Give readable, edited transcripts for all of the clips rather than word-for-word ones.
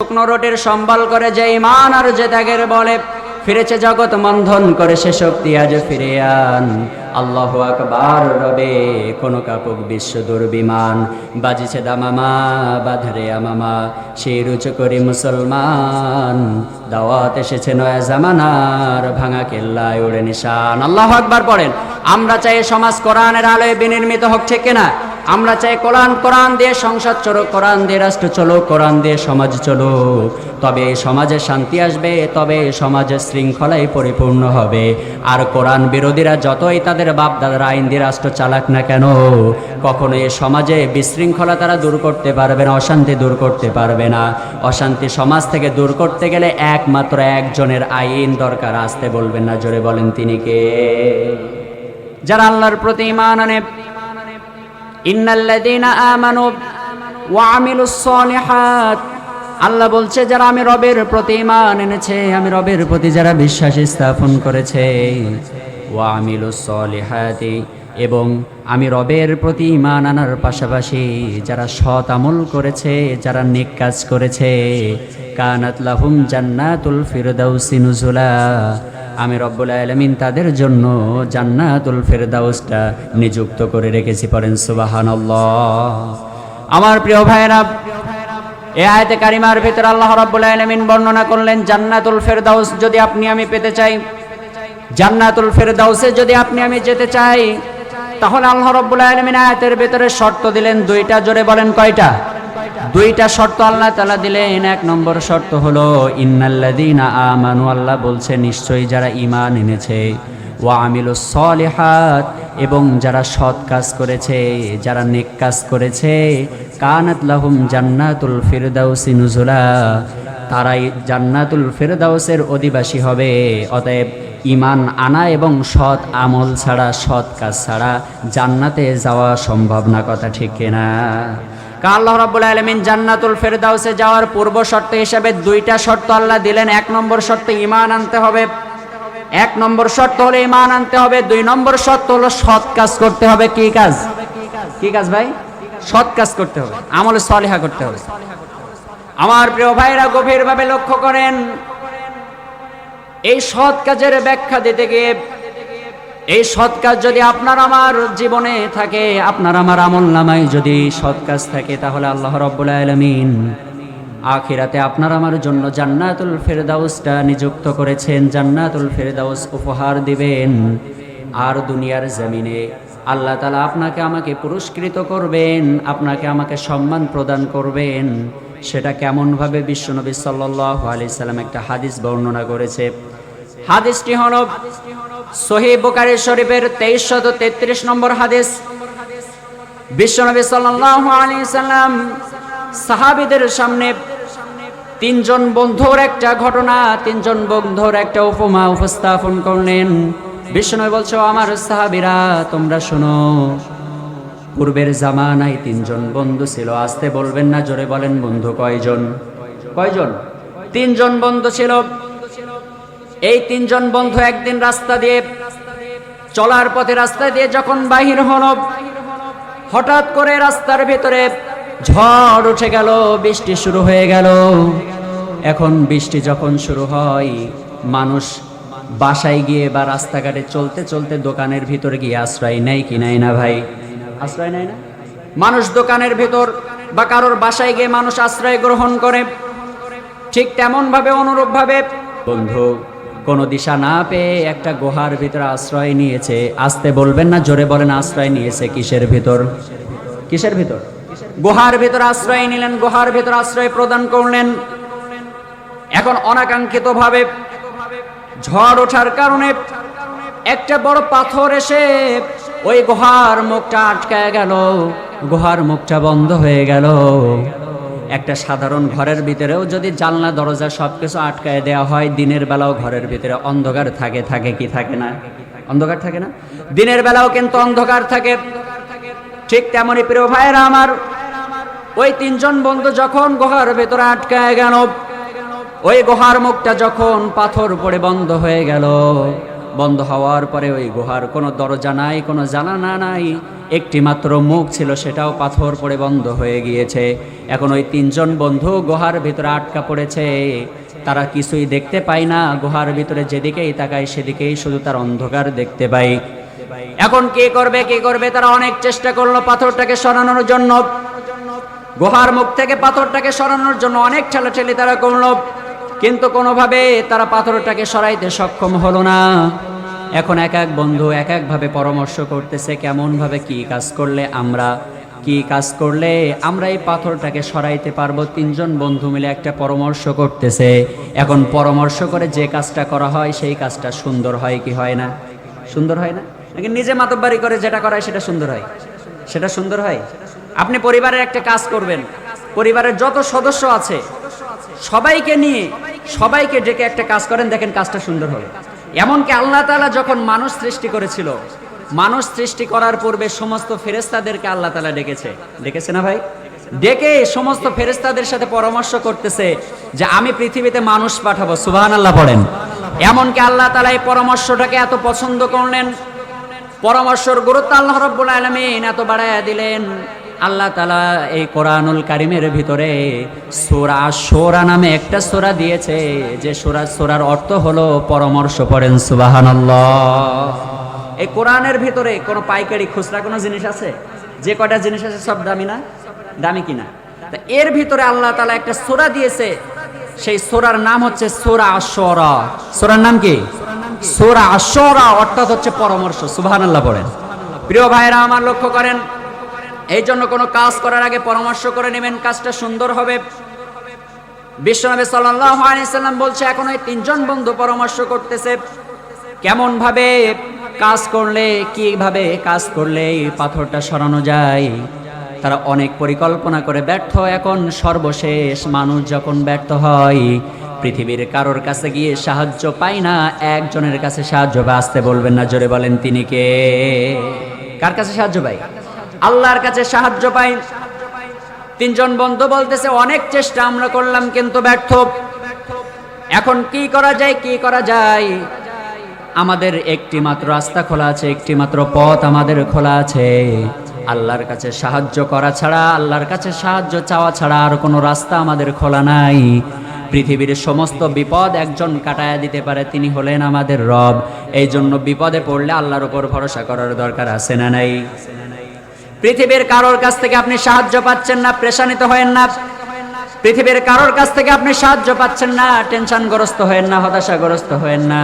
শুকনো রোটির সম্বল করে যে ঈমান আর যে ত্যাগের বলে ফিরেছে জগৎ মন্থন করে সে শক্তি আজ ফিরে আন। আল্লাহু আকবার রবে কোন কাপুক বিশ্ব দুর্বিমান, বাজিছে দামামা বাধরে আমামা সেই রুচু করি মুসলমান, দাওয়াত এসেছে নয়া জামানার ভাঙা কেল্লায় উড়ে নিশান। আল্লাহু আকবার পড়েন। আমরা চাই সমাজ কোরআনের আলোয় বিনির্মিত হোক, ঠিক কিনা? আমরা চাই কোরআন দিয়ে সংসদ চলুক, কোরআন দিয়ে রাষ্ট্র চলুক, কোরআন দিয়ে সমাজ চলুক। তবে এই সমাজে শান্তি আসবে, তবে এই সমাজের শৃঙ্খলায় পরিপূর্ণ হবে। আর কোরআন বিরোধীরা যতই তাদের বাপ দাদার আইন দিয়ে রাষ্ট্র চালাক না কেন, কখনো এই সমাজে বিশৃঙ্খলা তারা দূর করতে পারবে না, অশান্তি দূর করতে পারবে না। অশান্তি সমাজ থেকে দূর করতে গেলে একমাত্র একজনের আইন দরকার। আসতে বলবেন না, জোরে বলেন তিনি কে? যারা আল্লাহর প্রতি ঈমান আনে। ইন্নাল্লাযীনা আমানু ওয়া আমিলুস সালিহাত, আল্লাহ বলছে যারা আমি রবের প্রতি ঈমান এনেছে, আমি রবের প্রতি যারা বিশ্বাস স্থাপন করেছে, ওয়া আমিলুস সালিহাতি, এবং আমি রবের প্রতি ঈমান আনার পাশাপাশি যারা সৎ আমল করেছে, যারা নেক কাজ করেছে, কানাত লাহুম জান্নাতুল ফিরদাউসি নুজুলা, আমি রব্বুল আলামিন তাদের জন্য জান্নাতুল ফিরদাউসটা নিযুক্ত করে রেখেছি। পড়েন সুবহানাল্লাহ। আমার প্রিয় ভাইরা, এই আয়াতে কারিমার ভিতরে আল্লাহ রাব্বুল আলামিন বর্ণনা করলেন জান্নাতুল ফিরদাউস যদি আপনি আমি পেতে চাই, জান্নাতুল ফিরদাউসে যদি আপনি আমি যেতে চাই, তাহলে আল্লাহ রাব্বুল আলামিন আয়াতের ভিতরে শর্ত দিলেন দুইটা। জোরে বলেন কয়টা? দুইটা শর্ত আল্লাহ তাআলা দিলেন। এক নম্বর শর্ত হলো ইন্নাল্লাযীনা আমানু, আল্লাহ বলছে নিশ্চয়ই যারা ঈমান এনেছে, ওয়া আমিলুস সালিহাত, এবং যারা সৎ কাজ করেছে, যারা নেক কাজ করেছে, কানাত লাহুম জান্নাতুল ফিরদাউসি নুজুলা, তারাই জান্নাতুল ফিরদাউসের অধিবাসী হবে। অতএব ঈমান আনা এবং সৎ আমল ছাড়া, সৎ কাজ ছাড়া জান্নাতে যাওয়া সম্ভব না। কথা ঠিক কিনা? আল্লাহ রাব্বুল আলামিন জান্নাতুল ফিরদাউসে যাওয়ার পূর্ব শর্ত হিসেবে দুইটা শর্ত আল্লাহ দিলেন। এক নম্বর শর্ত ঈমান আনতে হবে, এক নম্বর শর্ত হলো ঈমান আনতে হবে। দুই নম্বর শর্ত হলো সৎ কাজ করতে হবে। কি কাজ? কি কাজ ভাই? সৎ কাজ করতে হবে, আমলে সালিহা করতে হবে। আমার প্রিয় ভাইরা গভীরভাবে লক্ষ্য করেন, এই সৎ কাজের ব্যাখ্যা দিতে গিয়ে, এই সৎ কাজ যদি আপনার আমার জীবনে থাকে, আপনার আমার আমলনামায় যদি সৎ কাজ থাকে, তাহলে আল্লাহ রাব্বুল আলামিন আখিরাতে আপনার আমার জন্য জান্নাতুল ফিরদাউসটা নিযুক্ত করেছেন। জান্নাতুল ফিরদাউস উপহার দিবেন। আর দুনিয়ার জমিনে আল্লাহ তাআলা আপনাকে আমাকে পুরস্কৃত করবেন, আপনাকে আমাকে সম্মান প্রদান করবেন। সেটা কেমনভাবে? বিশ্বনবী সাল্লাল্লাহু আলাইহি সাল্লাম একটা হাদিস বর্ণনা করেছে। হাদিসটি হলো সহিহ বুখারী শরীফের 2333 নম্বর হাদিস। বিশ্বনবী সাল্লাল্লাহু আলাইহি সাল্লাম সাহাবীদের সামনে তিনজন বন্ধুর একটা ঘটনা, তিনজন বন্ধুর একটা উপমা উপস্থাপন করলেন। বিশ্বনবী বলছে, আমার সাহাবীরা তোমরা শোনো, পূর্বের জামানায় তিনজন বন্ধু ছিল। আসতে বলবেন না, জোরে বলেন বন্ধু কয়জন? কয়জন? তিনজন বন্ধু ছিল। এই তিনজন বন্ধু একদিন রাস্তা দিয়ে চলার পথে, রাস্তা দিয়ে যখন বাহির হলো, হঠাৎ করে রাস্তার ভিতরে ঝড় উঠে গেল, বৃষ্টি শুরু হয়ে গেল। এখন বৃষ্টি যখন শুরু হয়, মানুষ বাসায় গিয়ে বা রাস্তাঘাটে চলতে চলতে দোকানের ভিতরে গিয়ে আশ্রয় নেয় কি নেয় না ভাই? আশ্রয় নেয় না? মানুষ দোকানের ভিতর বা কারোর বাসায় গিয়ে মানুষ আশ্রয় গ্রহণ করে। ঠিক তেমন ভাবে, অনুরূপ ভাবে বন্ধু কোনো দিশা না পেয়ে একটা গুহার ভিতরে আশ্রয় নিয়েছে। আসতে বলবেন না, জোরে বলেন আশ্রয় নিয়েছে কিসের ভিতর? কিসের ভিতর? গুহার ভিতর আশ্রয় নিলেন, গুহার ভিতর আশ্রয় প্রদান করলেন। এখন অনাকাঙ্ক্ষিত ভাবে ঝড় ওঠার কারণে একটা বড় পাথর এসে ওই গুহার মুখটা আটকায় গেল, গুহার মুখটা বন্ধ হয়ে গেল। একটা সাধারণ ঘরের ভিতরেও যদি জানলা দরজা সবকিছু আটকায় দেওয়া হয়, দিনের বেলাও ঘরের ভিতরে অন্ধকার থাকে, থাকে কি থাকে না? অন্ধকার থাকে না? দিনের বেলাও কিন্তু অন্ধকার থাকে। ঠিক তেমনি প্রিয় ভাইরা আমার, ওই তিনজন বন্ধু যখন গুহার ভিতরে আটকায় গেল, ওই গুহার মুখটা যখন পাথর পড়ে বন্ধ হয়ে গেল, বন্ধ হওয়ার পরে ওই গুহার কোনো দরজা নাই, কোনো জানালা নাই, একটি মাত্র মুখ ছিল, সেটাও পাথর পড়ে বন্ধ হয়ে গিয়েছে। এখন ওই তিনজন বন্ধু গুহার ভিতরে আটকা পড়েছে, তারা কিছুই দেখতে পায় না, গুহার ভিতরে যেদিকেই তাকায় সেদিকেই শুধু তার অন্ধকার দেখতে পায়। এখন কি করবে তারা অনেক চেষ্টা করলো পাথরটাকে সরানোর জন্য, গুহার মুখ থেকে পাথরটাকে সরানোর জন্য অনেক ঠেলাঠেলি তারা করলো, কিন্তু কোনোভাবে তারা পাথরটাকে সরাইতে সক্ষম হলো না। এখন এক এক বন্ধু এক একভাবে পরামর্শ করতেছে কেমন ভাবে কি কাজ করলে আমরা এই পাথরটাকে সরাইতে পারবো। তিনজন বন্ধু মিলে একটা পরামর্শ করতেছে। এখন পরামর্শ করে যে কাজটা করা হয় সেই কাজটা সুন্দর হয় কি হয় না? সুন্দর হয় না? নাকি নিজে মাতব্বারি করে যেটা করা হয় সেটা সুন্দর হয়? সেটা সুন্দর হয়। আপনি পরিবারের একটা কাজ করবেন, পরিবারের যত সদস্য আছে সবাইকে ডেকে একটা কাজ করেন, দেখেন কাজটা সুন্দর হবে। এমনকি আল্লাহ তাআলা যখন মানুষ সৃষ্টি করেছিল, মানুষ সৃষ্টি করার পূর্বে সমস্ত ফেরেশতাদেরকে আল্লাহ তাআলা ডেকেছে না ভাই? ডেকে সমস্ত ফেরেশতাদের সাথে পরামর্শ করতেছে যে আমি পৃথিবীতে মানুষ পাঠাবো। সুবহানাল্লাহ পড়েন। এমনকি আল্লাহ তাআলা এই পরামর্শটাকে এত পছন্দ করলেন, পরামর্শের গুরুত্ব আল্লাহ রাব্বুল আলামিন এত বাড়ায়া দিলেন। আল্লাহ তাআলা এই কোরআনুল কারীমের ভিতরে সূরা শূরা নামে একটা সূরা দিয়েছে, যে সূরার অর্থ হলো পরামর্শ। পড়েন সুবহানাল্লাহ। এই কোরআনের ভিতরে কোনো পাইকারি খুচরা কোনো জিনিস আছে? যে কয়টা জিনিস আছে সব দামি না? দামি কিনা? তা এর ভিতরে আল্লাহ তাআলা একটা সূরা দিয়েছে, সেই সূরার নাম হচ্ছে সূরা আশ-শুরা। সূরার নাম কি? সূরা আশ-শুরা, অর্থাৎ হচ্ছে পরামর্শ। সুবহানাল্লাহ পড়েন। প্রিয় ভাইরা আমার, লক্ষ্য করেন, এই জন্য কোনো কাজ করার আগে পরামর্শ করে নেবেন, কাজটা সুন্দর হবে। বিশ্বনবী সাল্লাল্লাহু আলাইহি সাল্লাম বলছে, এখন ওই তিনজন বন্ধু পরামর্শ করতেছে কেমন ভাবে কাজ করলে, কিভাবে কাজ করলে এই পাথরটা সরানো যায়। তারা অনেক পরিকল্পনা করে ব্যর্থ। এখন সর্বশেষ মানুষ যখন ব্যর্থ হয়, পৃথিবীর কারোর কাছে গিয়ে সাহায্য পায় না, একজনের কাছে সাহায্য পায়। আসতে বলবেন না, জোরে বলেন তিনি কে? কার কাছে সাহায্য পায়? আল্লাহর কাছে সাহায্য পাই। তিনজন বন্ধু বলতেছে অনেক চেষ্টা আমরা করলাম কিন্তু ব্যর্থ। এখন কি করা যায়? আমাদের একটি মাত্র রাস্তা খোলা আছে, একটি মাত্র পথ আমাদের খোলা আছে। আল্লাহর কাছে সাহায্য করা ছাড়া, আল্লাহর কাছে সাহায্য চাওয়া ছাড়া আর কোনো রাস্তা আমাদের খোলা নাই। পৃথিবীর সমস্ত বিপদ একজন কাটায়া দিতে পারে, তিনি হলেন আমাদের রব। এই জন্য বিপদে পড়লে আল্লাহর উপর ভরসা করার দরকার আছে না নাই? পৃথিবীর কারোর কাছ থেকে আপনি সাহায্য পাচ্ছেন না, পেরেশানিত হয়েন না। পৃথিবীর কারোর কাছ থেকে আপনি সাহায্য পাচ্ছেন না, টেনশনগ্রস্ত হয়েন না, হতাশাগ্রস্ত হয়েন না।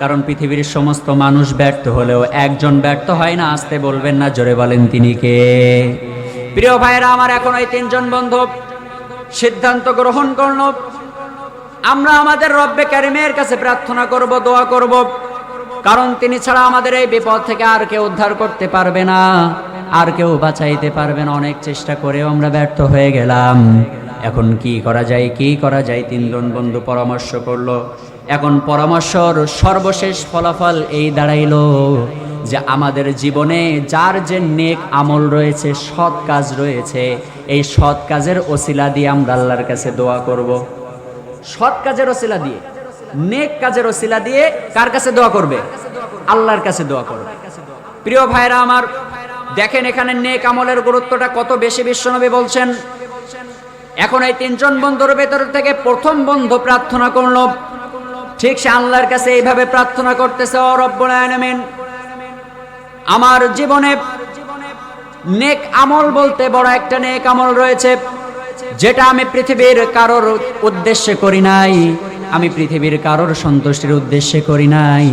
কারণ পৃথিবীর সমস্ত মানুষ ব্যর্থ হলেও একজন ব্যর্থ হয় না। আসতে বলবেন না, জোরে বলেন তিনি কে? প্রিয় ভাইরা আমার, এখন ওই তিনজন বন্ধু সিদ্ধান্ত গ্রহণ করল, আমরা আমাদের রব্বে কারিমের কাছে প্রার্থনা করব, দোয়া করব, কারণ তিনি ছাড়া আমাদের এই বিপদ থেকে আর কেউ উদ্ধার করতে পারবে না, আর কেউ বাঁচাইতে পারবে না। অনেক চেষ্টা করেও আমরা ব্যর্থ হয়ে গেলাম। এখন কি করা যায়? তিনজন বন্ধু পরামর্শ করলো। এখন পরামর্শর সর্বশেষ ফলাফল এই দাঁড়াইলো যে আমাদের জীবনে যার যে নেক আমল রয়েছে, সৎ কাজ রয়েছে, এই সৎ কাজের ওসিলা দিয়ে আমরা আল্লাহর কাছে দোয়া করব। সৎ কাজের ওসিলা দিয়ে, নেক কাজের ওসিলা দিয়ে কার কাছে দোয়া করবে? আল্লাহর কাছে দোয়া করবে। প্রিয় ভাইরা আমার, দেখেন এখানে নেক আমলের গুরুত্বটা কত বেশি বিশ্বনবী বলছেন। এখন এই তিনজন বন্ধুর ভেতর থেকে প্রথম বন্ধু প্রার্থনা করলো, ঠিক সে আল্লাহর কাছে এইভাবে প্রার্থনা করতেছে, ও রব্বুল আলামিন, আমার জীবনে নেক আমল বলতে বড় একটা নেক আমল রয়েছে, যেটা আমি পৃথিবীর কারোর উদ্দেশ্যে করি নাই, আমি পৃথিবীর কারোর সন্তুষ্টির উদ্দেশ্যে করি নাই।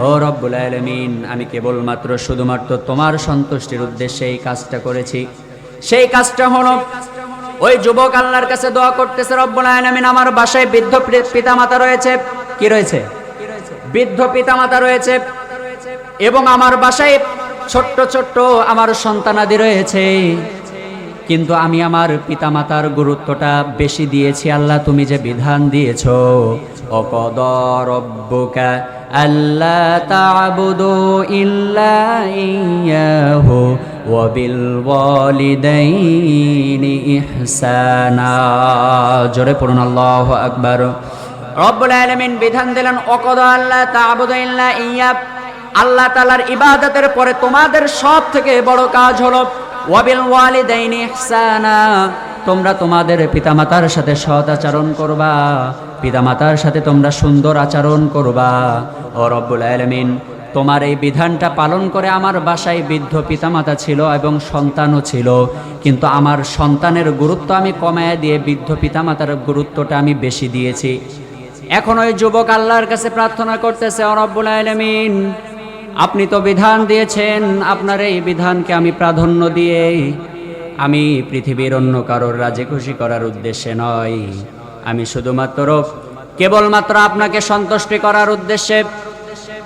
ও রব্বুল আলামিন, আমি কেবলমাত্র শুধুমাত্র তোমার সন্তুষ্টির উদ্দেশ্যে এই কাজটা করেছি। সেই কাজটা হলো, ওই যুবক আল্লাহর কাছে দোয়া করতেছে, রব্বুল আলামিন, আমার বাসায় বৃদ্ধ পিতামাতা রয়েছে। কি রয়েছে? বৃদ্ধ পিতামাতা রয়েছে, এবং আমার বাসায় ছোট্ট ছোট্ট আমার সন্তানাদি রয়েছে, কিন্তু আমি আমার পিতামাতার গুরুত্বটা বেশি দিয়েছি। আল্লাহ, তুমি যে বিধান দিয়েছো, ওয়াকাদা রাব্বুকা আল্লা তা'বুদু ইল্লা ইয়্যাহু ওয়া বিল ওয়ালিদাইনি ইহসানা। জোরে পড়ুন আল্লাহু আকবার। রব্বুল আলামিন বিধান দিলেন, ওয়াকাদা আল্লা তা'বুদু ইল্লা ইয়্যাহু, আল্লাহ তাআলার ইবাদতের পরে তোমাদের সব থেকে বড় কাজ হলো ওয়াবিল ওয়ালিদাইনি ইহসানা, তোমরা তোমাদের পিতামাতার সাথে সৎ আচরণ করবা, পিতামাতার সাথে তোমরা সুন্দর আচরণ করবা। ও রব্বুল আলামিন, তোমার এই বিধানটা পালন করে আমার বাসায় বৃদ্ধ পিতামাতা ছিল এবং সন্তানও ছিল, কিন্তু আমার সন্তানের গুরুত্ব আমি কমায় দিয়ে বৃদ্ধ পিতামাতার গুরুত্বটা আমি বেশি দিয়েছি। এখন ওই যুবক আল্লাহর কাছে প্রার্থনা করতেছে, ও রব্বুল আলামিন, আপনি তো বিধান দিয়েছেন, আপনার এই বিধানকে আমি প্রাধান্য দিয়ে আমি পৃথিবীর অন্য কারোর রাজি খুশি করার উদ্দেশ্যে নয়, আমি শুধুমাত্র কেবলমাত্র আপনাকে সন্তুষ্টি করার উদ্দেশ্যে।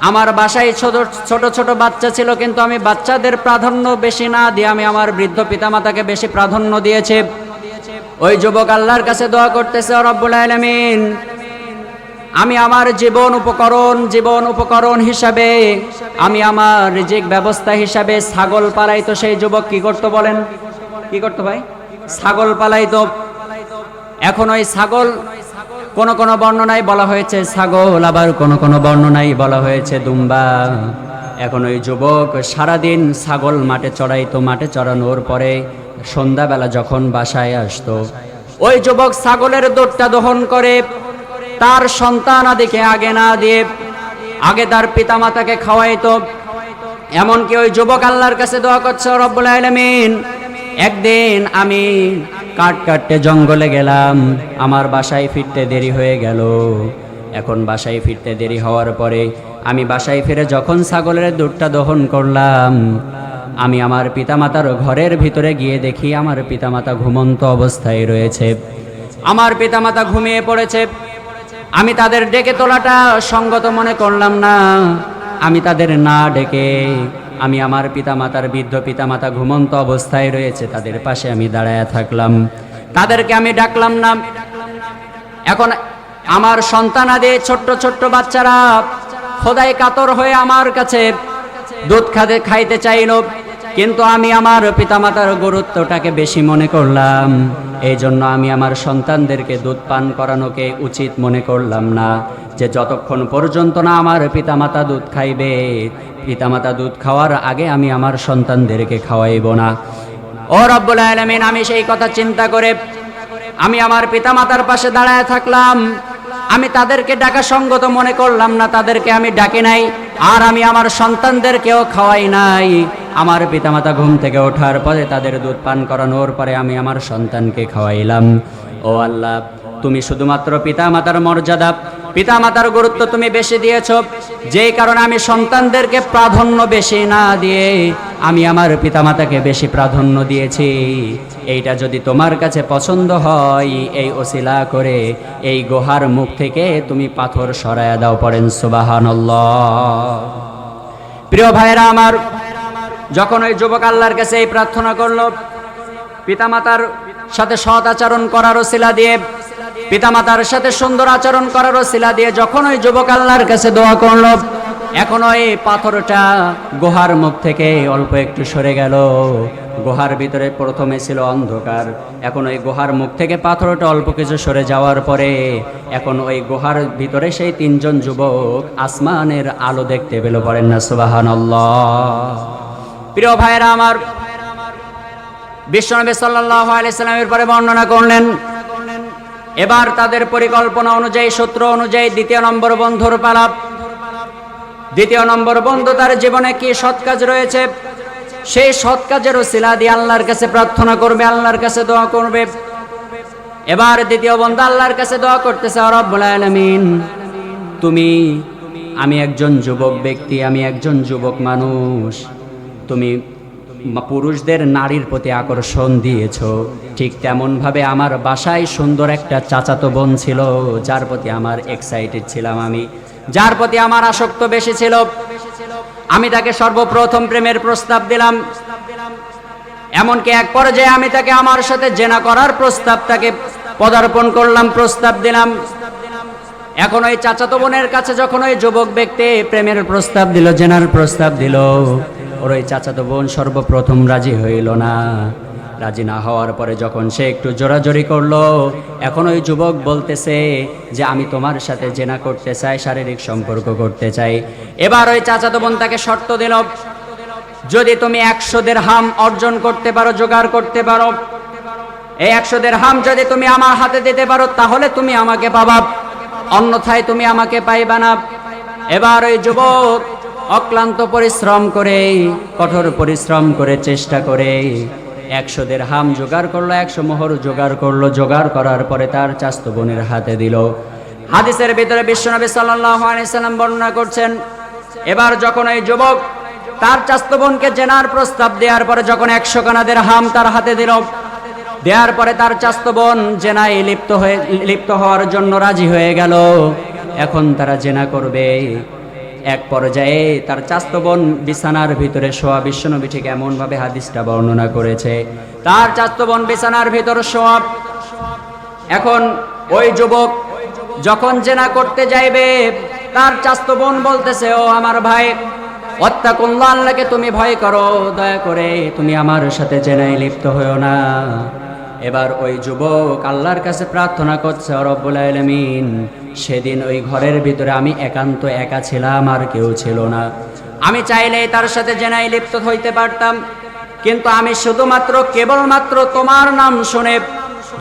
আমার বাসায় ছোট ছোট বাচ্চা ছিল, কিন্তু আমি বাচ্চাদের প্রাধান্য বেশি না দিয়ে আমি আমার বৃদ্ধ পিতামাতাকে বেশি প্রাধান্য দিয়েছি। ওই যুবক আল্লাহর কাছে দোয়া করতেছে, ও রব্বুল আলামিন, আমি আমার জীবন উপকরণ হিসাবে আমি আমার রিজিক ব্যবস্থা হিসাবে ছাগল পালাইতো। সেই যুবক কি করতো বলেন? কি করতো ভাই? ছাগল পালাইতো। এখন ওই ছাগল কোন বর্ণনায় বলা হয়েছে ছাগল, আবার কোন বর্ণনায় বলা হয়েছে দুম্বা। এখন ওই যুবক সারাদিন ছাগল মাঠে চড়াইতো, মাঠে চড়ানোর পরে সন্ধ্যাবেলা যখন বাসায় আসতো, ওই যুবক ছাগলের দুধটা দহন করে তার সন্তান আদিকে আগে না দিয়ে আগে তার পিতামাতাকে খাওয়াইতো। এমনকি ওই যুবক আল্লাহর কাছে দোয়া করছে, রব্বুল আলামিন, একদিন আমি কাঠ কাটতে জঙ্গলে গেলাম, আমার বাসায় ফিরতে দেরি হয়ে গেল। এখন বাসায় ফিরতে দেরি হওয়ার পরে আমি বাসায় ফিরে যখন ছাগলের দুধটা দহন করলাম, আমি আমার পিতামাতার ঘরের ভিতরে গিয়ে দেখি আমার পিতামাতা ঘুমন্ত অবস্থায় রয়েছে, আমার পিতামাতা ঘুমিয়ে পড়েছে। আমি তাদের ডেকে তোলাটা সঙ্গত মনে করলাম না, আমি তাদের না ডেকে আমি আমার পিতামাতার বৃদ্ধ পিতামাতা ঘুমন্ত অবস্থায় রয়েছে তাদের পাশে আমি দাঁড়ায় থাকলাম, তাদেরকে আমি ডাকলাম না। এখন আমার সন্তানাদের ছোট্ট বাচ্চারা খোদাই কাতর হয়ে আমার কাছে দুধ খাইতে চাইল, কিন্তু আমি আমার পিতামাতার গুরুত্বটাকে বেশি মনে করলাম, এই জন্য আমি আমার সন্তানদেরকে দুধ পান করানোকে উচিত মনে করলাম না, যে যতক্ষণ পর্যন্ত না আমার পিতামাতা দুধ খাইবে, পিতামাতা দুধ খাওয়ার আগে আমি আমার সন্তানদেরকে খাওয়াইব না। ও রব্বুল আলামিন, আমি সেই কথা চিন্তা করে আমি আমার পিতামাতার পাশে দাঁড়ায় থাকলাম। আমি তাদেরকে ডাকা সঙ্গত মনে করলাম না, তাদেরকে আমি ডাকি নাই, আর আমি আমার সন্তানদেরকেও খাওয়াই নাই। আমার পিতামাতা ঘুম থেকে ওঠার পরে তাদের দুধ পান করানোর পরে আমি আমার সন্তানকে খাওয়াইলাম। ও আল্লাহ, তুমি শুধুমাত্র পিতামাতার মর্যাদা, পিতামাতার গুরুত্ব তুমি বেশি দিয়েছ, যেই কারণে আমি সন্তানদেরকে প্রাধান্য বেশি না দিয়ে আমি আমার পিতামাতাকে বেশি প্রাধান্য দিয়েছি। এইটা যদি তোমার কাছে পছন্দ হয়, এই ওসিলা করে এই গুহার মুখ থেকে তুমি পাথর সরায়া দাও। পড়েন সুবহানাল্লাহ। প্রিয় ভাইরা আমার, যখন ওই যুবক আল্লাহর কাছে এই প্রার্থনা করলো, পিতামাতার সাথে সৎ আচরণ করার ওসিলা দিয়ে, পিতামাতার সাথে সুন্দর আচরণ করার ওসিলা দিয়ে যখন ওই যুবক আল্লাহর কাছে দোয়া করলো, এখন ওই পাথরটা গুহার মুখ থেকে অল্প একটু সরে গেল। গুহার ভিতরে প্রথমে ছিল অন্ধকার, এখন ওই গুহার মুখ থেকে পাথরটা অল্প কিছু সরে যাওয়ার পরে এখন ওই গুহার ভিতরে সেই তিনজন যুবক আসমানের আলো দেখতে পেল। বলেন না সুবহানাল্লাহ। প্রিয় ভাইরা আমার, বিশ্বনবী সাল্লাল্লাহু আলাইহি সাল্লামের পরে বর্ণনা করলেন, এবার তাদের পরিকল্পনা অনুযায়ী, সূত্র অনুযায়ী দ্বিতীয় নম্বর বন্ধুর পালা। দ্বিতীয় নম্বর বন্ধু তার জীবনে কি সৎ কাজ রয়েছে, সেই সৎ কাজের ওসিলা দিয়ে আল্লাহর কাছে প্রার্থনা করবে, আল্লাহর কাছে দোয়া করবে। এবার দ্বিতীয় বন্ধু আল্লাহর কাছে দোয়া করতেছে, রব্বুল আলামিন, আমি একজন যুবক ব্যক্তি, আমি একজন যুবক মানুষ, তুমি পুরুষদের নারীর প্রতি আকর্ষণ দিয়েছো, ঠিক তেমন ভাবে আমার বাসায় সুন্দর একটা চাচাতো বোন ছিল, যার প্রতি আমার এক্সাইটেড ছিলাম, আমি যার প্রতি আমার আসক্ত বেশি ছিল। আমি তাকে সর্বপ্রথম প্রেমের প্রস্তাব দিলাম, এমনকি এক পর্যায়ে আমি তাকে আমার সাথে জেনা করার প্রস্তাব তাকে পদার্পণ করলাম, প্রস্তাব দিলাম। এখন ওই চাচাতো বোনের কাছে যখন ওই যুবক ব্যক্তি প্রেমের প্রস্তাব দিল, জেনার প্রস্তাব দিল, ওর ওই চাচাতো বোন সর্বপ্রথম রাজি হইল না। রাজি না হওয়ার পরে যখন সে একটু জোরাজোরি করলো, এখন ওই যুবক বলতেছে যে আমি তোমার সাথে জেনা করতে চাই, শারীরিক সম্পর্ক করতে চাই। এবার ওই চাচাতো বোন তাকে শর্ত দিল, যদি তুমি 100 দিরহাম অর্জন করতে পারো, জোগাড় করতে পারো, এই 100 দিরহাম যদি তুমি আমার হাতে দিতে পারো তাহলে তুমি আমাকে পাবা, অন্যথায় তুমি আমাকে পাইবা না। এবার ওই যুবক অক্লান্ত পরিশ্রম করে, কঠোর পরিশ্রম করে, চেষ্টা করে 100 দিরহাম জোগাড় করলো, 100 মোহর জোগাড় করলো। জোগাড় করার পরে তার চাচাতো বোনের হাতে দিল। হাদিসের ভিতরে বিশ্বনবী সাল্লাল্লাহু আলাইহি সাল্লাম বর্ণনা করছেন, এবার যখন ওই যুবক তার চাচাতো বোনকে জেনার প্রস্তাব দেওয়ার পরে যখন 100 খানা দিরহাম তার হাতে দিল, দেওয়ার পরে তার চাচাতো বোন জেনায় লিপ্ত হওয়ার জন্য রাজি হয়ে গেল। এখন তারা জেনা করবে। এক পর্যায়ে তার চাচাতো বোন বিছানার ভিতরে শোয়া, বিশ্বনবী ঠিক এমন ভাবে হাদিসটা বর্ণনা করেছে, তার চাচাতো বোন বিছানার ভিতরে শোয়া। এখন ওই যুবক যখন জেনা করতে যাইবে, তার চাচাতো বোন বলতেছে, ও আমার ভাই, ওয়াত্তাকুল্লাহ, আল্লাহকে তুমি ভয় করো, দয়া করে তুমি আমার সাথে জেনায় লিপ্ত হয়ো না। এবার ওই যুবক আল্লাহর কাছে প্রার্থনা করছে, রব্বুল আলামিন, সেদিন ওই ঘরের ভিতরে আমি একান্ত একা ছিলাম, আর কেউ ছিল না। আমি চাইলেই তার সাথে জেনায় লিপ্ত হইতে পারতাম, কিন্তু আমি শুধুমাত্র কেবলমাত্র তোমার নাম শুনে,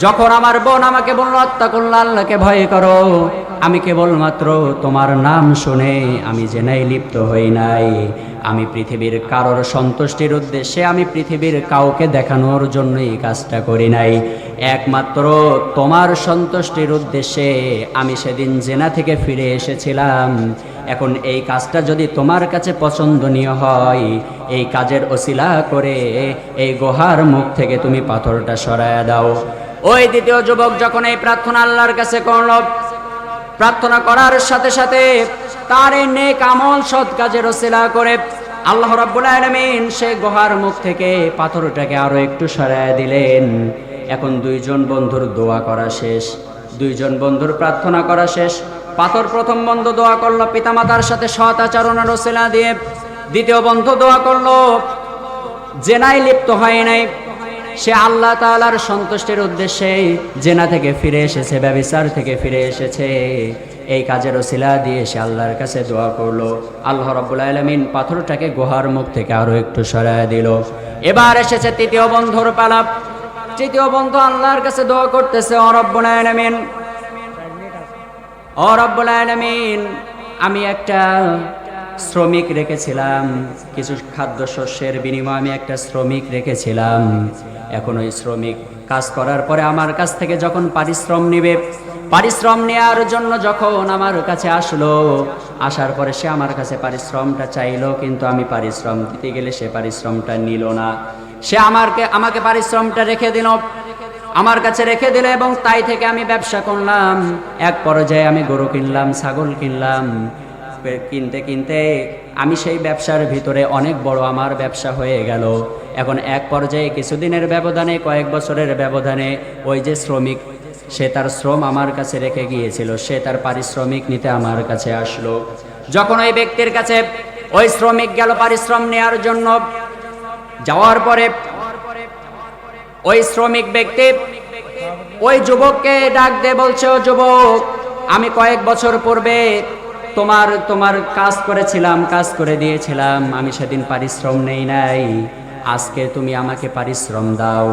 যখন আমার বোন আমাকে বলল ওয়াত্তাকুল্লাহ, আল্লাহকে ভয় করো, আমি কেবলমাত্র তোমার নাম শুনে আমি জেনায় লিপ্ত হই নাই। আমি পৃথিবীর কারোর সন্তুষ্টির উদ্দেশ্যে, আমি পৃথিবীর কাউকে দেখানোর জন্য এই কাজটা করি নাই, একমাত্র তোমার সন্তুষ্টির উদ্দেশ্যে আমি সেদিন জেনা থেকে ফিরে এসেছিলাম। এখন এই কাজটা যদি তোমার কাছে পছন্দনীয় হয়, এই কাজের ওসিলা করে এই গুহার মুখ থেকে তুমি পাথরটা সরায়া দাও। ওই দ্বিতীয় যুবক যখন এই প্রার্থনা আল্লাহর কাছে করল, প্রার্থনা করার সাথে সাথে তার এই নেক আমল সৎ কাজের ওসিলা করে আল্লাহ রাব্বুল আলামিন সেই গুহার মুখ থেকে পাথরটাকে আরো একটু সরায় দিলেন। এখন দুইজন বন্ধুর দোয়া করা শেষ, দুইজন বন্ধুর প্রার্থনা করা শেষ। পাথর প্রথম বন্ধু দোয়া করলো পিতামাতার সাথে সৎ আচরণের ওসিলা দিয়ে, দ্বিতীয় বন্ধু দোয়া করলো জেনায় লিপ্ত হয় নাই, সে আল্লাহ তাআলার সন্তুষ্টির উদ্দেশ্যে জেনা থেকে ফিরে এসেছে, ব্যভিচার থেকে ফিরে এসেছে। এই কাজের ওসিলা দিয়ে সে আল্লাহর কাছে দোয়া করলো। আল্লাহ রাব্বুল আলামিন পাথরটাকে গুহার মুখ থেকে আরো একটু সরায় দিল। এবার এসেছে তৃতীয় বন্ধুর পালা। তৃতীয় বন্ধু আল্লাহর কাছে দোয়া করতেছে, ও রব্বুল আলামিন, ও রব্বুল আলামিন, আমি একটা শ্রমিক রেখেছিলাম, কিছু খাদ্যশস্যের বিনিময়ে আমি একটা শ্রমিক রেখেছিলাম। এখন ওই শ্রমিক কাজ করার পরে আমার কাছ থেকে যখন পারিশ্রম নেবে, পারিশ্রম নেওয়ার জন্য যখন আমার কাছে আসলো, আসার পরে সে আমার কাছে পারিশ্রমটা চাইলো, কিন্তু আমি পারিশ্রম দিতে গেলে সে পারিশ্রমটা নিল না। সে আমাকে পারিশ্রমটা রেখে দিল, আমার কাছে রেখে দিল, এবং তাই থেকে আমি ব্যবসা করলাম। এক পর্যায়ে আমি গরু কিনলাম, ছাগল কিনলাম, কিনতে কিনতে আমি সেই ব্যবসার ভিতরে অনেক বড় আমার ব্যবসা হয়ে গেল। এখন এক পর্যায়ে কিছুদিনের ব্যবধানে, কয়েক বছরের ব্যবধানে ওই যে শ্রমিক, সে তার শ্রম আমার কাছে রেখে গিয়েছিল, সে তার পারিশ্রমিক নিতে আমার কাছে আসলো। যখন ওই ব্যক্তির কাছে ওই শ্রমিক গেল পারিশ্রম নেওয়ার জন্য, যাওয়ার পরে ওই শ্রমিক ব্যক্তি ওই যুবককে ডাক দিয়ে বলছে, ও যুবক, আমি কয়েক বছর পূর্বে তোমার কাজ করেছিলাম, কাজ করে দিয়েছিলাম, আমি সেদিন পারিশ্রম নেই নাই, আজকে তুমি আমাকে পারিশ্রম দাও।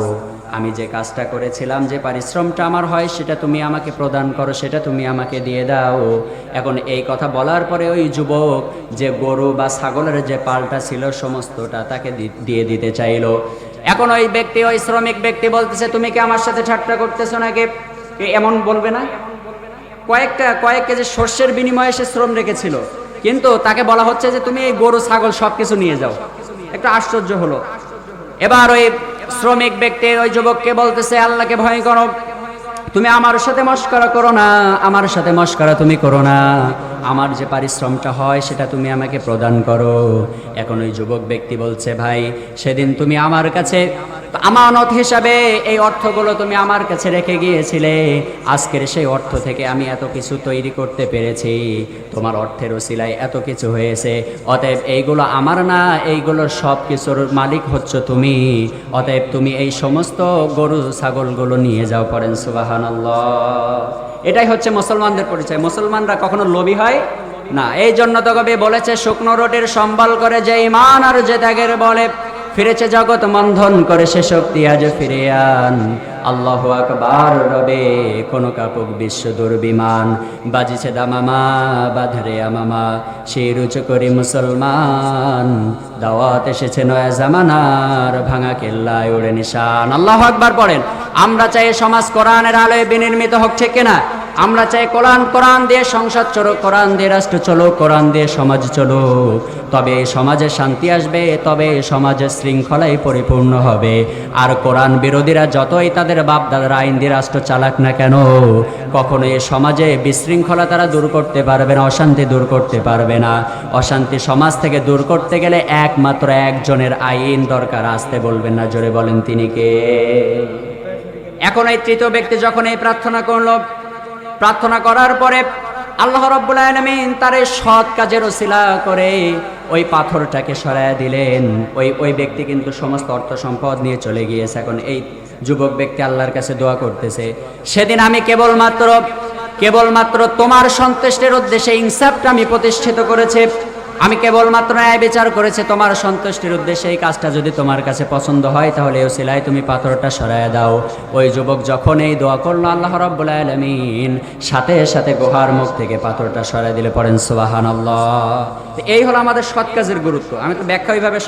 আমি যে কাজটা করেছিলাম, যে পারিশ্রমটা আমার হয় সেটা তুমি আমাকে প্রদান করো, সেটা তুমি আমাকে দিয়ে দাও। এখন এই কথা বলার পরে ওই যুবক যে গরু বা ছাগলের যে পালটা ছিল সমস্তটা তাকে দিয়ে দিতে চাইলো। এখন ওই ব্যক্তি, ওই শ্রমিক ব্যক্তি বলতেছে, তুমি কি আমার সাথে ঠাট্টা করতেছো নাকি? এমন বলবে না? কয়েক কেজি শস্যের বিনিময়ে সে শ্রম রেখেছিল, কিন্তু তাকে বলা হচ্ছে যে তুমি এই গরু ছাগল সবকিছু নিয়ে যাও। একটু আশ্চর্য হলো। এবার ওই শ্রমিক ব্যক্তি ওই যুবককে বলতেছে, আল্লাহকে ভয় করো, তুমি আমার সাথে মস্করা করো না, আমার সাথে মস্করা তুমি করো না, আমার যে পারিশ্রমটা হয় সেটা তুমি আমাকে প্রদান করো। এখন ওই যুবক ব্যক্তি বলছে, ভাই, সেদিন তুমি আমার কাছে আমানত হিসাবে এই অর্থগুলো তুমি আমার কাছে রেখে গিয়েছিলে, আজকের সেই অর্থ থেকে আমি এত কিছু তৈরি করতে পেরেছি, তোমার অর্থের ওসিলায় এত কিছু হয়েছে। অতএব এইগুলো আমার না, এইগুলোর সব কিছুর মালিক হচ্ছে তুমি। অতএব তুমি এই সমস্ত গরু ছাগলগুলো নিয়ে যাও। পড়েন সুবহানাল্লাহ। এটাই হচ্ছে মুসলমানদের পরিচয়। মুসলমানরা কখনো লোভী হয় না। এই জন্য তো কবি বলেছে, শুকনো রোটির সম্বল করে যে ইমান আর যে ত্যাগের বলে, ফিরেছে জগৎ মন্থন করে সে শক্তি আজ ফিরে আন। আল্লাহু আকবার রবে কোন কাপুক বিশ্ব দুর্বিমান, বাজিছে দামামা বাধরে আমামা, সেই রুচু করি মুসলমান, দাওয়াত এসেছে নয়া জামানার, ভাঙা কেল্লায় উড়ে নিশান। আল্লাহু আকবার পড়েন। আমরা চাই সমাজ কোরআনের আলোয় বিনির্মিত হোক, ঠিক কিনা? আমরা চাই কোরআন দিয়ে সংসদ চলুক, কোরআন দিয়ে রাষ্ট্র চলুক, কোরআন দিয়ে সমাজ চলুক। তবে সমাজে শান্তি আসবে, তবে সমাজের শৃঙ্খলায় পরিপূর্ণ হবে। আর কোরআন বিরোধীরা যতই তাদের বাপ দাদার আইন দিয়ে রাষ্ট্র চালাক না কেন, কখনো এই সমাজে বিশৃঙ্খলা তারা দূর করতে পারবে না, অশান্তি দূর করতে পারবে না। অশান্তি সমাজ থেকে দূর করতে গেলে একমাত্র একজনের আইন দরকার। আসতে বলবেন না, জোরে বলেন তিনি কে? এখন এই তৃতীয় ব্যক্তি যখন এই প্রার্থনা করলো, প্রার্থনা করার পরে আল্লাহ রাব্বুল আলামিন তার এই সৎ কাজের ওসিলা করে ওই পাথরটাকে সরায়া দিলেন। ওই ব্যক্তি কিন্তু সমস্ত অর্থ সম্পদ নিয়ে চলে গিয়েছে। এখন এই যুবক ব্যক্তি আল্লাহর কাছে দোয়া করতেছে, সেদিন আমি কেবলমাত্র তোমার সন্তুষ্টির উদ্দেশ্যে ইনসাফটা আমি প্রতিষ্ঠিত করেছি, আমি কেবলমাত্র ন্যায় বিচার করেছি তোমার সন্তুষ্টির উদ্দেশ্যে। এই কাজটা যদি তোমার কাছে পছন্দ হয় তাহলে এই ওসিলায় তুমি পাথরটা সরায়া দাও। ওই যুবক যখন এই দোয়া করলো, আল্লাহ রাব্বুল আলামিন সাথে সাথে গুহার মুখ থেকে পাথরটা সরায় দিলে। পড়েন সুবহানাল্লাহ। এই হলো আমাদের সৎ কাজের গুরুত্ব। আমি তো ব্যাখ্যা ওইভাবে